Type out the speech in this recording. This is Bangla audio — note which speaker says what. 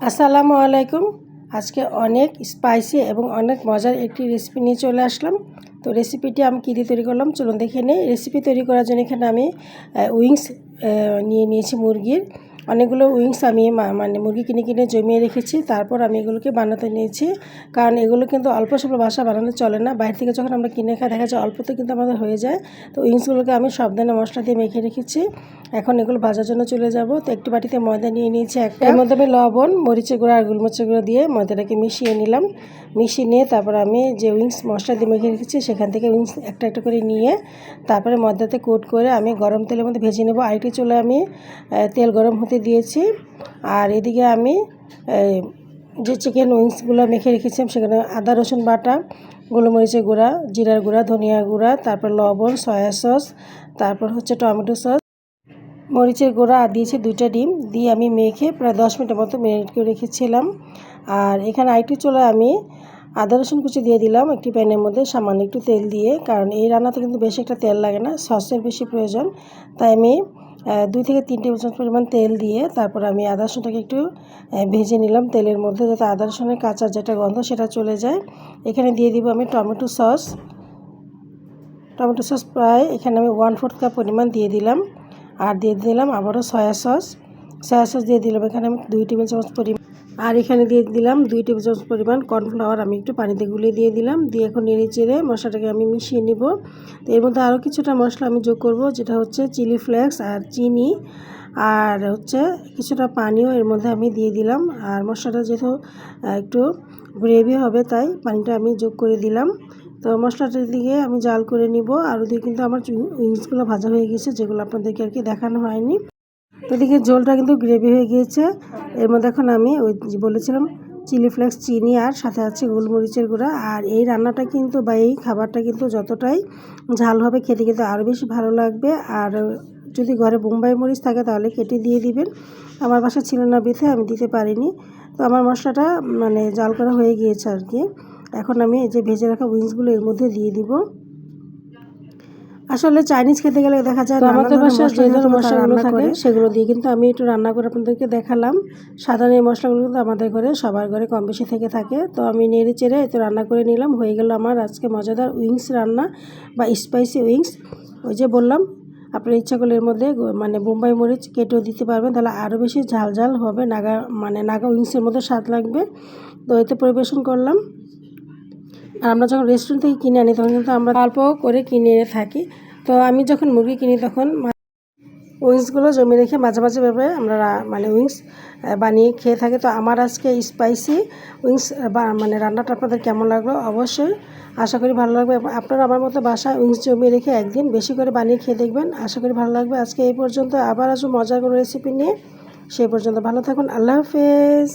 Speaker 1: আসসালামু আলাইকুম। আজকে অনেক স্পাইসি এবং অনেক মজার একটি রেসিপি নিয়ে চলে আসলাম। তো রেসিপিটি আমি কী দিয়ে তৈরি করলাম চলুন দেখে নিই। রেসিপি তৈরি করার জন্য এখানে আমি উইংস নিয়ে নিয়েছি মুরগির। অনেকগুলো উইংস আমি মানে মুরগি কিনে জমিয়ে রেখেছি। তারপর আমি এগুলোকে বানাতে নিয়েছি, কারণ এগুলো কিন্তু অল্প স্বল্প বাসা বানানো চলে না। বাইরে থেকে যখন আমরা কিনে খাই দেখা যায় অল্পতে কিন্তু আমাদের হয়ে যায়। তো উইংসগুলোকে আমি সাবধানে মশলা দিয়ে মেখে রেখেছি। এখন এগুলো ভাজার জন্য চলে যাব। তো একটি বাটিতে ময়দা নিয়ে নিয়েছি একটা। এর মধ্যে আমি লবণ, মরিচের গুঁড়া আর গোলমরিচের গুঁড়া দিয়ে ময়দাটাকে মিশিয়ে নিলাম। মিশিয়ে নিয়ে তারপর আমি যে উইংস মশলা দিয়ে মেখে রেখেছি সেখান থেকে উইংস একটা একটা করে নিয়ে তারপরে ময়দাতে কোট করে আমি গরম তেলের মধ্যে ভেজে নেব। আরেকটি চুলে আমি তেল গরম হতে দিয়েছি। আর এদিকে আমি যে চিকেন উইংসগুলো মেখে রেখেছিলাম সেখানে আদা রসুন বাটা, গোলমরিচের গুঁড়া, জিরার গুঁড়া, ধনিয়া গুঁড়া, তারপর লবণ, সয়া সস, তারপর হচ্ছে টমেটো সস, মরিচের গুঁড়া আর দিয়েছি 2টা ডিম দিয়ে আমি মেখে প্রায় 10 মিনিটের মতো ম্যারিনেট করে রেখেছিলাম। আর এখানে আরেকটি চুলায় আমি আদা রসুন কুচি দিয়ে দিলাম একটি প্যানের মধ্যে সামান্য একটু তেল দিয়ে, কারণ এই রান্নাতে কিন্তু বেশি একটা তেল লাগে না, সসের বেশি প্রয়োজন। তাই আমি 2 থেকে 3 টেবিল চামচ পরিমাণ তেল দিয়ে তারপর আমি আদা রসুনটাকে একটু ভেজে নিলাম তেলের মধ্যে, যাতে আদা রসুনের কাঁচা যেটা গন্ধ সেটা চলে যায়। এখানে দিয়ে দিব আমি টমেটো সস প্রায় এখানে আমি 1/4 কাপ পরিমাণ দিয়ে দিলাম। আর দিয়ে দিলাম আবারও সয়া সস দিয়ে দিলাম এখানে আমি 2 টেবিল চামচ পরিমাণ। আর এখানে দিয়ে দিলাম 2 টেবিল চামচ পরিমাণ কর্নফ্লাওয়ার, আমি একটু পানিতে গুলিয়ে দিয়ে দিলাম। দিয়ে এখন নেড়ে চেড়ে মশলাটাকে আমি মিশিয়ে নিব। তো এর মধ্যে আরও কিছুটা মশলা আমি যোগ করব, যেটা হচ্ছে চিলি ফ্লেক্স আর চিনি আর হচ্ছে কিছুটা পানিও এর মধ্যে আমি দিয়ে দিলাম। আর মশলাটা যেহেতু একটু গ্রেভি হবে তাই পানিটা আমি যোগ করে দিলাম। তো মশলাটার দিকে আমি জাল করে নিব। আর ওদিকে কিন্তু আমার উইংসগুলো ভাজা হয়ে গেছে, যেগুলো আপনাদেরকে আর কি দেখানো হয়নি। তো এদিকে ঝোলটা কিন্তু গ্রেভি হয়ে গিয়েছে। এর মধ্যে এখন আমি ওই বলেছিলাম চিলি ফ্লেক্স, চিনি আর সাথে আছে গোলমরিচের গুঁড়া। আর এই রান্নাটা কিন্তু বা এই খাবারটা কিন্তু যতটাই ঝাল হবে খেতে কিন্তু আরও বেশি ভালো লাগবে। আর যদি ঘরে বোম্বাই মরিচ থাকে তাহলে কেটে দিয়ে দিবেন। আমার বাসা ছিল না বিধে আমি দিতে পারিনি। তো আমার মশলাটা মানে জাল করা হয়ে গিয়েছে আর কি। এখন আমি এই যে ভেজে রাখা উইংসগুলো এর মধ্যে দিয়ে দিব। আসলে চাইনিজ খেতে গেলে দেখা যায় আমাদের বাসায় যে ধরনের মশলাগুলো থাকে সেগুলো দিয়ে কিন্তু আমি একটু রান্না করে আপনাদেরকে দেখালাম। সাধারণ এই মশলাগুলো কিন্তু আমাদের ঘরে সবার ঘরে কম বেশি থেকে থাকে। তো আমি নেড়ে চেড়ে এতে রান্না করে নিলাম। হয়ে গেল আমার আজকে মজাদার উইংস রান্না বা স্পাইসি উইংস। ওই যে বললাম আপনার ইচ্ছা করলে এর মধ্যে মানে বোম্বাই মরিচ কেটেও দিতে পারবেন, তাহলে আরও বেশি ঝাল হবে, নাগা উইংসের মধ্যে স্বাদ লাগবে। তো এতে পরিবেশন করলাম। আর আমরা যখন রেস্টুরেন্ট থেকে কিনে আনি তখন কিন্তু আমরা অল্প করে কিনে এনে থাকি। তো আমি যখন মুরগি কিনি তখন উইংসগুলো জমে রেখে মাঝে মাঝে আমরা মানে উইংস বানিয়ে খেয়ে থাকি। তো আমার আজকে স্পাইসি উইংস মানে রান্নাটা আপনাদের কেমন লাগলো অবশ্যই আশা করি ভালো লাগবে। আপনারা আমার মতো বাসায় উইংস জমিয়ে রেখে একদিন বেশি করে বানিয়ে খেয়ে দেখবেন, আশা করি ভালো লাগবে। আজকে এই পর্যন্ত, আবার আসবো মজার কোনো রেসিপি নিয়ে। সেই পর্যন্ত ভালো থাকুন, আল্লাহ হাফেজ।